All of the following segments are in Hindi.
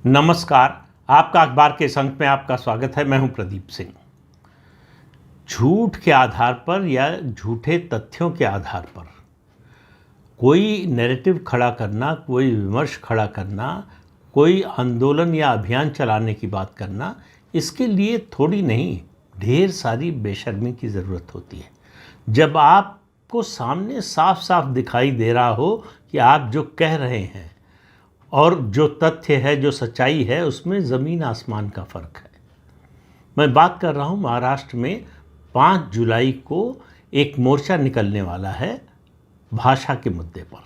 नमस्कार। आपका अखबार के इस अंक में आपका स्वागत है। मैं हूं प्रदीप सिंह। झूठ के आधार पर या झूठे तथ्यों के आधार पर कोई नैरेटिव खड़ा करना, कोई विमर्श खड़ा करना, कोई आंदोलन या अभियान चलाने की बात करना, इसके लिए थोड़ी नहीं ढेर सारी बेशर्मी की ज़रूरत होती है। जब आपको सामने साफ साफ दिखाई दे रहा हो कि आप जो कह रहे हैं और जो तथ्य है, जो सच्चाई है, उसमें ज़मीन आसमान का फ़र्क है। मैं बात कर रहा हूँ महाराष्ट्र में 5 जुलाई को एक मोर्चा निकलने वाला है भाषा के मुद्दे पर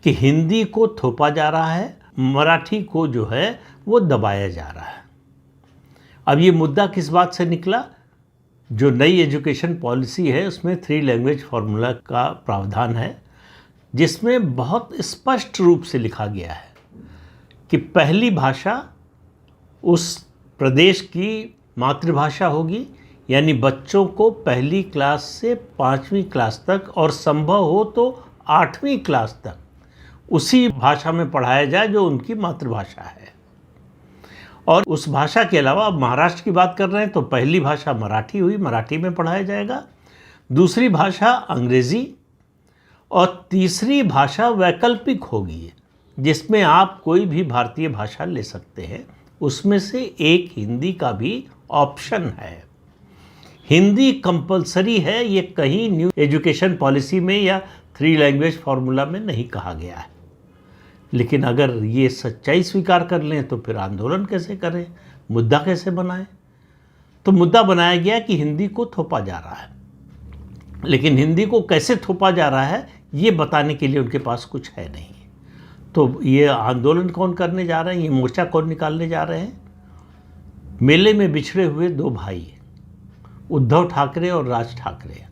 कि हिंदी को थोपा जा रहा है, मराठी को जो है वो दबाया जा रहा है। अब ये मुद्दा किस बात से निकला? जो नई एजुकेशन पॉलिसी है उसमें 3 लैंग्वेज फार्मूला का प्रावधान है, जिसमें बहुत स्पष्ट रूप से लिखा गया है कि पहली भाषा उस प्रदेश की मातृभाषा होगी, यानी बच्चों को पहली क्लास से 5वीं क्लास तक और संभव हो तो 8वीं क्लास तक उसी भाषा में पढ़ाया जाए जो उनकी मातृभाषा है। और उस भाषा के अलावा, अब महाराष्ट्र की बात कर रहे हैं तो पहली भाषा मराठी हुई, मराठी में पढ़ाया जाएगा। दूसरी भाषा अंग्रेज़ी और तीसरी भाषा वैकल्पिक होगी, जिसमें आप कोई भी भारतीय भाषा ले सकते हैं। उसमें से एक हिंदी का भी ऑप्शन है। हिंदी कंपलसरी है, ये कहीं न्यू एजुकेशन पॉलिसी में या 3 लैंग्वेज फार्मूला में नहीं कहा गया है। लेकिन अगर ये सच्चाई स्वीकार कर लें तो फिर आंदोलन कैसे करें, मुद्दा कैसे बनाएं? तो मुद्दा बनाया गया कि हिंदी को थोपा जा रहा है, लेकिन हिंदी को कैसे थोपा जा रहा है ये बताने के लिए उनके पास कुछ है नहीं। तो ये आंदोलन कौन करने जा रहे हैं, ये मोर्चा कौन निकालने जा रहे हैं? मेले में बिछड़े हुए 2 भाई, उद्धव ठाकरे और राज ठाकरे।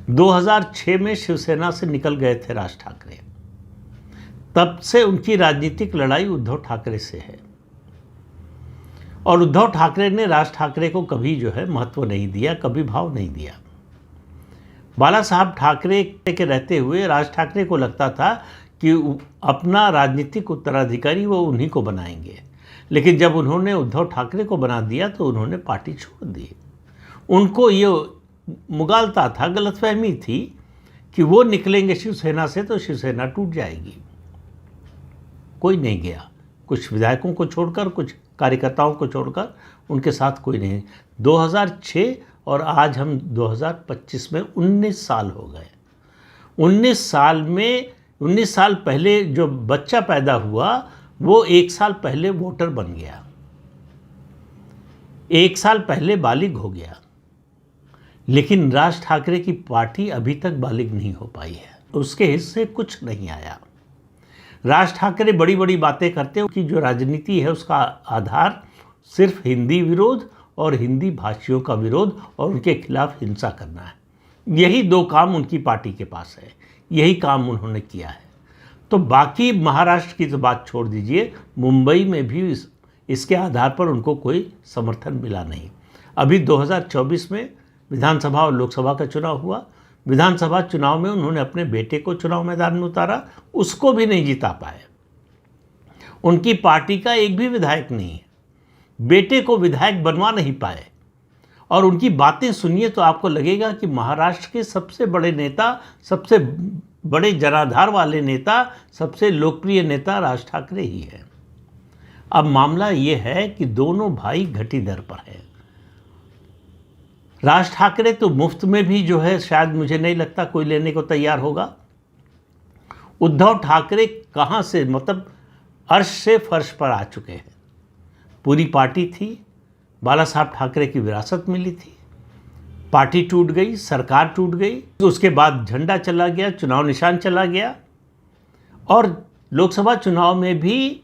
2006 में शिवसेना से निकल गए थे राज ठाकरे। तब से उनकी राजनीतिक लड़ाई उद्धव ठाकरे से है और उद्धव ठाकरे ने राज ठाकरे को कभी जो है महत्व नहीं दिया, कभी भाव नहीं दिया। बाला साहब ठाकरे के रहते हुए राज ठाकरे को लगता था कि अपना राजनीतिक उत्तराधिकारी वो उन्हीं को बनाएंगे, लेकिन जब उन्होंने उद्धव ठाकरे को बना दिया तो उन्होंने पार्टी छोड़ दी। उनको ये मुगालता था, गलतफहमी थी कि वो निकलेंगे शिवसेना से तो शिवसेना टूट जाएगी। कोई नहीं गया, कुछ विधायकों को छोड़कर, कुछ कार्यकर्ताओं को छोड़कर, उनके साथ कोई नहीं। 2006 और आज हम 2025 में 19 साल हो गए। 19 साल पहले जो बच्चा पैदा हुआ वो 1 साल पहले वोटर बन गया, 1 साल पहले बालिग हो गया। लेकिन राज ठाकरे की पार्टी अभी तक बालिग नहीं हो पाई है, उसके हिस्से कुछ नहीं आया। राज ठाकरे बड़ी बड़ी बातें करते हैं कि जो राजनीति है उसका आधार सिर्फ हिंदी विरोध और हिंदी भाषियों का विरोध और उनके खिलाफ हिंसा करना है। यही 2 काम उनकी पार्टी के पास है, यही काम उन्होंने किया है। तो बाकी महाराष्ट्र की तो बात छोड़ दीजिए, मुंबई में भी इसके आधार पर उनको कोई समर्थन मिला नहीं। अभी 2024 में विधानसभा और लोकसभा का चुनाव हुआ। विधानसभा चुनाव में उन्होंने अपने बेटे को चुनाव मैदान में उतारा, उसको भी नहीं जिता पाए। उनकी पार्टी का एक भी विधायक नहीं है, बेटे को विधायक बनवा नहीं पाए। और उनकी बातें सुनिए तो आपको लगेगा कि महाराष्ट्र के सबसे बड़े नेता, सबसे बड़े जनाधार वाले नेता, सबसे लोकप्रिय नेता राज ठाकरे ही है। अब मामला ये है कि दोनों भाई घटी दर पर है। राज ठाकरे तो मुफ्त में भी जो है शायद मुझे नहीं लगता कोई लेने को तैयार होगा। उद्धव ठाकरे कहाँ से, मतलब अर्श से फर्श पर आ चुके हैं। पूरी पार्टी थी, बाला साहब ठाकरे की विरासत मिली थी, पार्टी टूट गई, सरकार टूट गई, उसके बाद झंडा चला गया, चुनाव निशान चला गया। और लोकसभा चुनाव में भी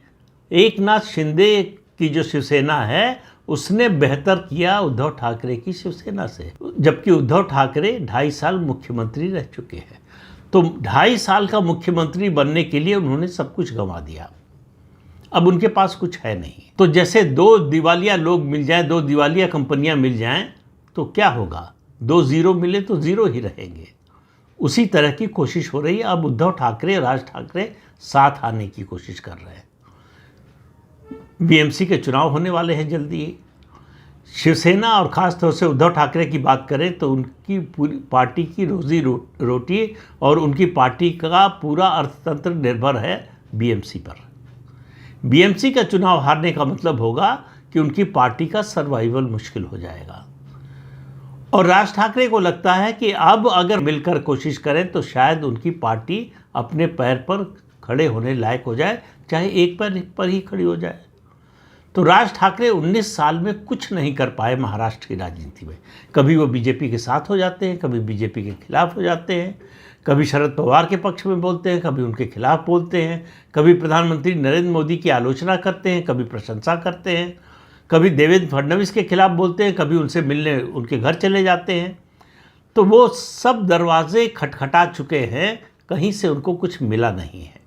एकनाथ शिंदे की जो शिवसेना है उसने बेहतर किया उद्धव ठाकरे की शिवसेना से, जबकि उद्धव ठाकरे 2.5 साल मुख्यमंत्री रह चुके हैं। तो 2.5 साल का मुख्यमंत्री बनने के लिए उन्होंने सब कुछ गंवा दिया। अब उनके पास कुछ है नहीं। तो जैसे 2 दिवालिया लोग मिल जाएं, 2 दिवालिया कंपनियां मिल जाएं तो क्या होगा? 2 ज़ीरो मिले तो ज़ीरो ही रहेंगे। उसी तरह की कोशिश हो रही है। अब उद्धव ठाकरे, राज ठाकरे साथ आने की कोशिश कर रहे हैं। बीएमसी के चुनाव होने वाले हैं जल्दी ही। शिवसेना और ख़ास तौर से उद्धव ठाकरे की बात करें तो उनकी पूरी पार्टी की रोजी रोटी और उनकी पार्टी का पूरा अर्थतंत्र निर्भर है बीएमसी पर। बीएमसी का चुनाव हारने का मतलब होगा कि उनकी पार्टी का सर्वाइवल मुश्किल हो जाएगा। और राज ठाकरे को लगता है कि अब अगर मिलकर कोशिश करें तो शायद उनकी पार्टी अपने पैर पर खड़े होने लायक हो जाए, चाहे एक पैर पर ही खड़ी हो जाए। तो राज ठाकरे 19 साल में कुछ नहीं कर पाए महाराष्ट्र की राजनीति में। कभी वो बीजेपी के साथ हो जाते हैं, कभी बीजेपी के खिलाफ हो जाते हैं, कभी शरद पवार के पक्ष में बोलते हैं, कभी उनके खिलाफ बोलते हैं, कभी प्रधानमंत्री नरेंद्र मोदी की आलोचना करते हैं, कभी प्रशंसा करते हैं, कभी देवेंद्र फडणवीस के खिलाफ बोलते हैं, कभी उनसे मिलने उनके घर चले जाते हैं। तो वो सब दरवाजे खटखटा चुके हैं, कहीं से उनको कुछ मिला नहीं है।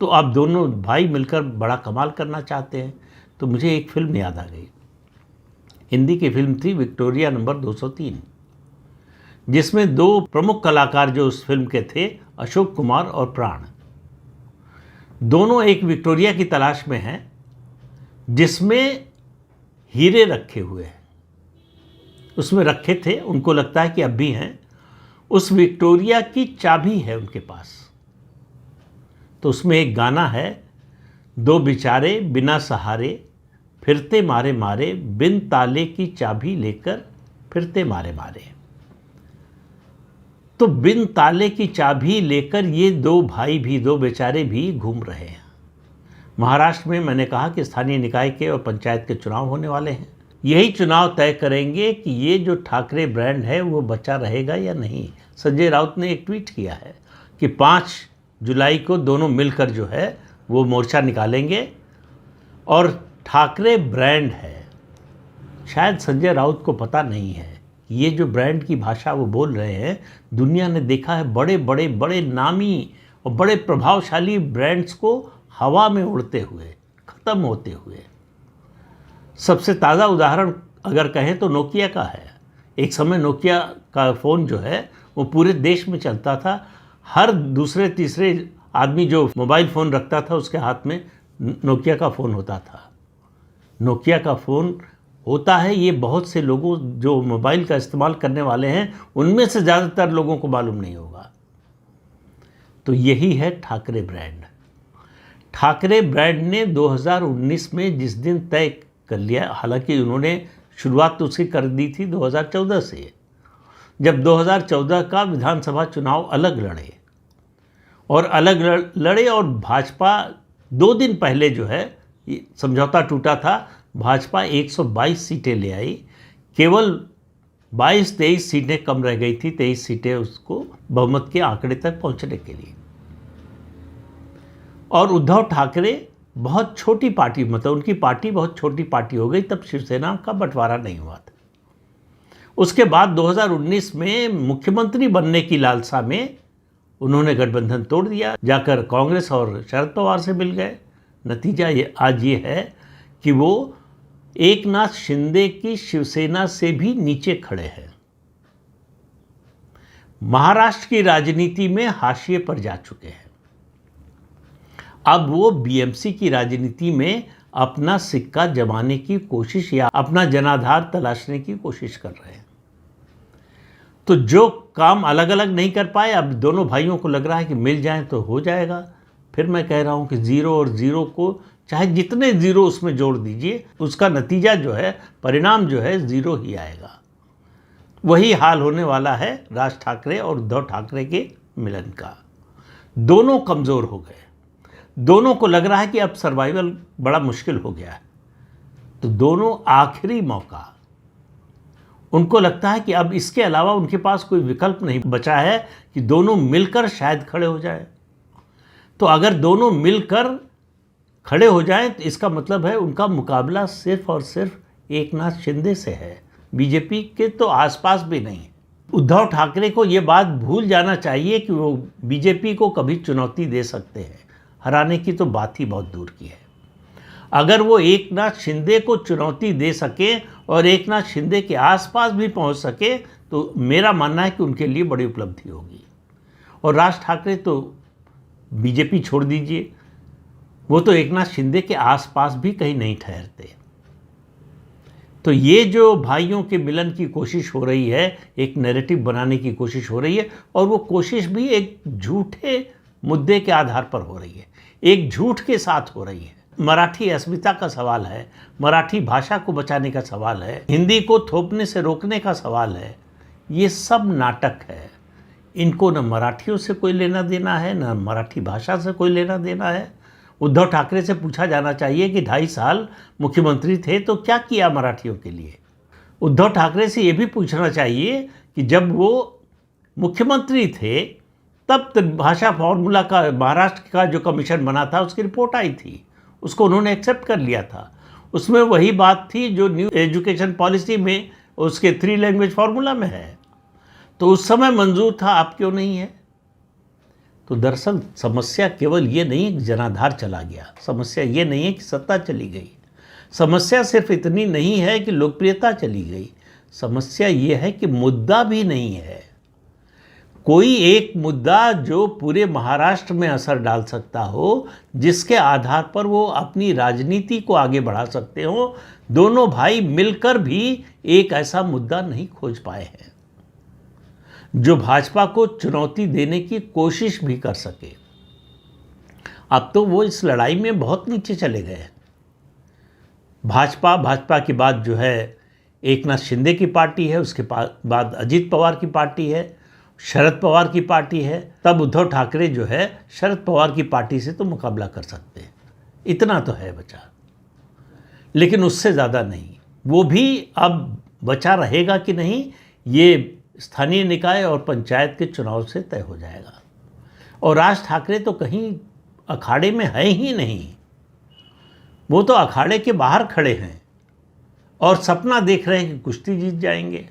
तो अब दोनों भाई मिलकर बड़ा कमाल करना चाहते हैं। तो मुझे एक फिल्म याद आ गई, हिंदी की फिल्म थी विक्टोरिया नंबर 203, जिसमें दो प्रमुख कलाकार जो उस फिल्म के थे, अशोक कुमार और प्राण, दोनों एक विक्टोरिया की तलाश में हैं जिसमें हीरे रखे हुए हैं। उसमें रखे थे, उनको लगता है कि अब भी हैं। उस विक्टोरिया की चाबी है उनके पास। तो उसमें एक गाना है, दो बेचारे बिना सहारे फिरते मारे मारे, बिन ताले की चाबी लेकर फिरते मारे मारे। तो बिन ताले की चाबी लेकर ये दो भाई भी, दो बेचारे भी घूम रहे हैं। महाराष्ट्र में मैंने कहा कि स्थानीय निकाय के और पंचायत के चुनाव होने वाले हैं। यही चुनाव तय करेंगे कि ये जो ठाकरे ब्रांड है वो बचा रहेगा या नहीं। संजय राउत ने एक ट्वीट किया है कि 5 जुलाई को दोनों मिलकर जो है वो मोर्चा निकालेंगे और ठाकरे ब्रांड है। शायद संजय राउत को पता नहीं है कि ये जो ब्रांड की भाषा वो बोल रहे हैं, दुनिया ने देखा है बड़े बड़े बड़े नामी और बड़े प्रभावशाली ब्रांड्स को हवा में उड़ते हुए, ख़त्म होते हुए। सबसे ताज़ा उदाहरण अगर कहें तो नोकिया का है। एक समय नोकिया का फ़ोन जो है वो पूरे देश में चलता था। हर दूसरे तीसरे आदमी जो मोबाइल फ़ोन रखता था उसके हाथ में नोकिया का फ़ोन होता था। नोकिया का फ़ोन होता है, ये बहुत से लोगों जो मोबाइल का इस्तेमाल करने वाले हैं उनमें से ज़्यादातर लोगों को मालूम नहीं होगा। तो यही है ठाकरे ब्रांड। ठाकरे ब्रांड ने 2019 में जिस दिन तय कर लिया, हालांकि उन्होंने शुरुआत तो उसकी कर दी थी 2014 से, जब 2014 का विधानसभा चुनाव अलग लड़े और भाजपा 2 दिन पहले जो है समझौता टूटा था। भाजपा 122 सीटें ले आई, केवल 22-23 सीटें कम रह गई थी, 23 सीटें उसको बहुमत के आंकड़े तक पहुंचने के लिए। और उद्धव ठाकरे बहुत छोटी पार्टी, मतलब उनकी पार्टी बहुत छोटी पार्टी हो गई, तब शिवसेना का बंटवारा नहीं हुआ था। उसके बाद 2019 में मुख्यमंत्री बनने की लालसा में उन्होंने गठबंधन तोड़ दिया, जाकर कांग्रेस और शरद पवार से मिल गए। नतीजा आज ये है कि वो एकनाथ शिंदे की शिवसेना से भी नीचे खड़े हैं। महाराष्ट्र की राजनीति में हाशिए पर जा चुके हैं। अब वो बीएमसी की राजनीति में अपना सिक्का जमाने की कोशिश या अपना जनाधार तलाशने की कोशिश कर रहे हैं। तो जो काम अलग अलग नहीं कर पाए, अब दोनों भाइयों को लग रहा है कि मिल जाएं तो हो जाएगा। फिर मैं कह रहा हूं कि 0 और 0 को चाहे जितने 0 उसमें जोड़ दीजिए, उसका नतीजा जो है, परिणाम जो है 0 ही आएगा। वही हाल होने वाला है राज ठाकरे और उद्धव ठाकरे के मिलन का। दोनों कमज़ोर हो गए, दोनों को लग रहा है कि अब सर्वाइवल बड़ा मुश्किल हो गया है। तो दोनों आखिरी मौका, उनको लगता है कि अब इसके अलावा उनके पास कोई विकल्प नहीं बचा है कि दोनों मिलकर शायद खड़े हो जाए। तो अगर दोनों मिलकर खड़े हो जाएं तो इसका मतलब है उनका मुकाबला सिर्फ और सिर्फ एकनाथ शिंदे से है, बीजेपी के तो आसपास भी नहीं। उद्धव ठाकरे को ये बात भूल जाना चाहिए कि वो बीजेपी को कभी चुनौती दे सकते हैं, हराने की तो बात ही बहुत दूर की है। अगर वो एकनाथ शिंदे को चुनौती दे सके और एकनाथ शिंदे के आसपास भी पहुंच सके तो मेरा मानना है कि उनके लिए बड़ी उपलब्धि होगी। और राज ठाकरे तो बीजेपी छोड़ दीजिए, वो तो एकनाथ शिंदे के आसपास भी कहीं नहीं ठहरते। तो ये जो भाइयों के मिलन की कोशिश हो रही है, एक नैरेटिव बनाने की कोशिश हो रही है, और वो कोशिश भी एक झूठे मुद्दे के आधार पर हो रही है, एक झूठ के साथ हो रही है। मराठी अस्मिता का सवाल है, मराठी भाषा को बचाने का सवाल है, हिंदी को थोपने से रोकने का सवाल है। ये सब नाटक है। इनको न मराठियों से कोई लेना देना है, न मराठी भाषा से कोई लेना देना है। उद्धव ठाकरे से पूछा जाना चाहिए कि 2.5 साल मुख्यमंत्री थे तो क्या किया मराठियों के लिए। उद्धव ठाकरे से ये भी पूछना चाहिए कि जब वो मुख्यमंत्री थे तब भाषा फॉर्मूला का महाराष्ट्र का जो कमीशन बना था उसकी रिपोर्ट आई थी, उसको उन्होंने एक्सेप्ट कर लिया था। उसमें वही बात थी जो न्यू एजुकेशन पॉलिसी में उसके 3 लैंग्वेज फार्मूला में है। तो उस समय मंजूर था, अब क्यों नहीं है? तो दरअसल समस्या केवल ये नहीं कि जनाधार चला गया, समस्या ये नहीं है कि सत्ता चली गई, समस्या सिर्फ इतनी नहीं है कि लोकप्रियता चली गई, समस्या ये है कि मुद्दा भी नहीं है। कोई एक मुद्दा जो पूरे महाराष्ट्र में असर डाल सकता हो, जिसके आधार पर वो अपनी राजनीति को आगे बढ़ा सकते हो, दोनों भाई मिलकर भी एक ऐसा मुद्दा नहीं खोज पाए हैं जो भाजपा को चुनौती देने की कोशिश भी कर सके। अब तो वो इस लड़ाई में बहुत नीचे चले गए। भाजपा के बाद जो है एकनाथ शिंदे की पार्टी है, उसके बाद अजित पवार की पार्टी है, शरद पवार की पार्टी है, तब उद्धव ठाकरे जो है शरद पवार की पार्टी से तो मुकाबला कर सकते हैं, इतना तो है बचा, लेकिन उससे ज़्यादा नहीं। वो भी अब बचा रहेगा कि नहीं, ये स्थानीय निकाय और पंचायत के चुनाव से तय हो जाएगा। और राज ठाकरे तो कहीं अखाड़े में है ही नहीं, वो तो अखाड़े के बाहर खड़े हैं और सपना देख रहे हैं कि कुश्ती जीत जाएंगे,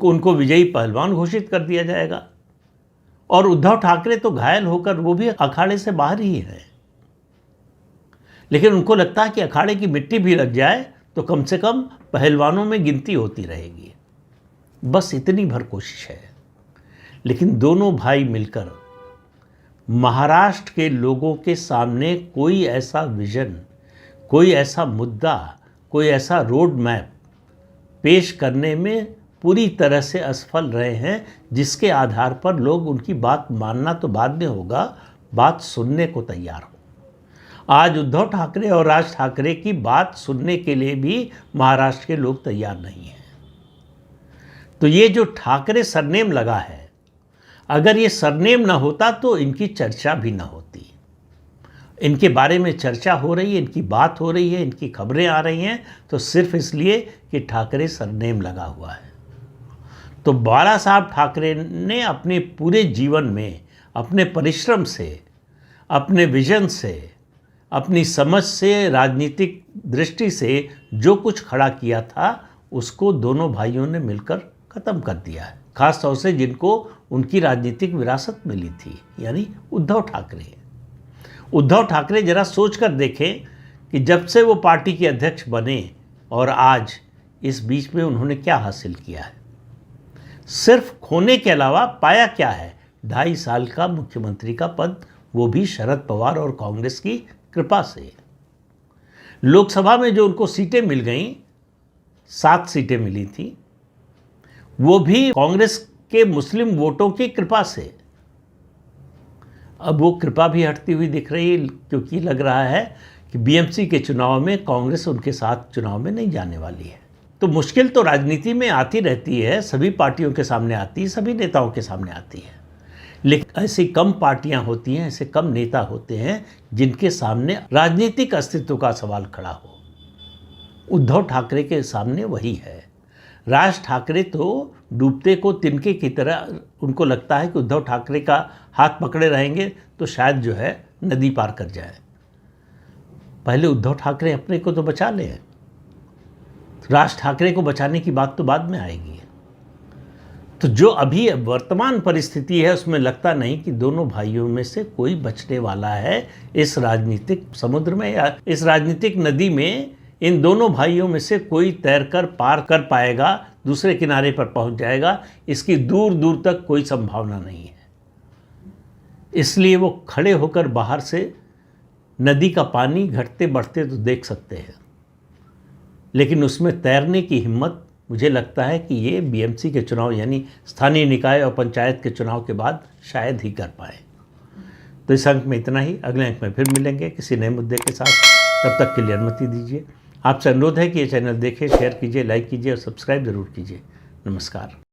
उनको विजयी पहलवान घोषित कर दिया जाएगा। और उद्धव ठाकरे तो घायल होकर वो भी अखाड़े से बाहर ही है, लेकिन उनको लगता है कि अखाड़े की मिट्टी भी लग जाए तो कम से कम पहलवानों में गिनती होती रहेगी। बस इतनी भर कोशिश है। लेकिन दोनों भाई मिलकर महाराष्ट्र के लोगों के सामने कोई ऐसा विजन, कोई ऐसा मुद्दा, कोई ऐसा रोड मैप पेश करने में पूरी तरह से असफल रहे हैं, जिसके आधार पर लोग उनकी बात मानना तो बाद में होगा, बात सुनने को तैयार हो। आज उद्धव ठाकरे और राज ठाकरे की बात सुनने के लिए भी महाराष्ट्र के लोग तैयार नहीं हैं। तो ये जो ठाकरे सरनेम लगा है, अगर ये सरनेम ना होता तो इनकी चर्चा भी ना होती। इनके बारे में चर्चा हो रही है, इनकी बात हो रही है, इनकी खबरें आ रही हैं, तो सिर्फ इसलिए कि ठाकरे सरनेम लगा हुआ है। तो बाला साहब ठाकरे ने अपने पूरे जीवन में अपने परिश्रम से, अपने विजन से, अपनी समझ से, राजनीतिक दृष्टि से जो कुछ खड़ा किया था, उसको दोनों भाइयों ने मिलकर ख़त्म कर दिया है। खास तौर से जिनको उनकी राजनीतिक विरासत मिली थी, यानी उद्धव ठाकरे। उद्धव ठाकरे जरा सोच कर देखें कि जब से वो पार्टी के अध्यक्ष बने और आज, इस बीच में उन्होंने क्या हासिल किया है। सिर्फ खोने के अलावा पाया क्या है? 2.5 साल का मुख्यमंत्री का पद, वो भी शरद पवार और कांग्रेस की कृपा से। लोकसभा में जो उनको सीटें मिल गईं, 7 सीटें मिली थी, वो भी कांग्रेस के मुस्लिम वोटों की कृपा से। अब वो कृपा भी हटती हुई दिख रही है, क्योंकि लग रहा है कि बीएमसी के चुनाव में कांग्रेस उनके साथ चुनाव में नहीं जाने वाली है। तो मुश्किल तो राजनीति में आती रहती है, सभी पार्टियों के सामने आती है, सभी नेताओं के सामने आती है, लेकिन ऐसी कम पार्टियां होती हैं, ऐसे कम नेता होते हैं जिनके सामने राजनीतिक अस्तित्व का सवाल खड़ा हो। उद्धव ठाकरे के सामने वही है। राज ठाकरे तो डूबते को तिनके की तरह, उनको लगता है कि उद्धव ठाकरे का हाथ पकड़े रहेंगे तो शायद जो है नदी पार कर जाए। पहले उद्धव ठाकरे अपने को तो बचा लें, राज ठाकरे को बचाने की बात तो बाद में आएगी। तो जो अभी वर्तमान परिस्थिति है उसमें लगता नहीं कि दोनों भाइयों में से कोई बचने वाला है इस राजनीतिक समुद्र में, या इस राजनीतिक नदी में इन दोनों भाइयों में से कोई तैरकर पार कर पाएगा, दूसरे किनारे पर पहुंच जाएगा, इसकी दूर दूर तक कोई संभावना नहीं है। इसलिए वो खड़े होकर बाहर से नदी का पानी घटते बढ़ते तो देख सकते हैं, लेकिन उसमें तैरने की हिम्मत मुझे लगता है कि ये बीएमसी के चुनाव यानी स्थानीय निकाय और पंचायत के चुनाव के बाद शायद ही कर पाए। तो इस अंक में इतना ही, अगले अंक में फिर मिलेंगे किसी नए मुद्दे के साथ। तब तक के लिए अनुमति दीजिए। आपसे अनुरोध है कि ये चैनल देखें, शेयर कीजिए, लाइक कीजिए और सब्सक्राइब ज़रूर कीजिए। नमस्कार।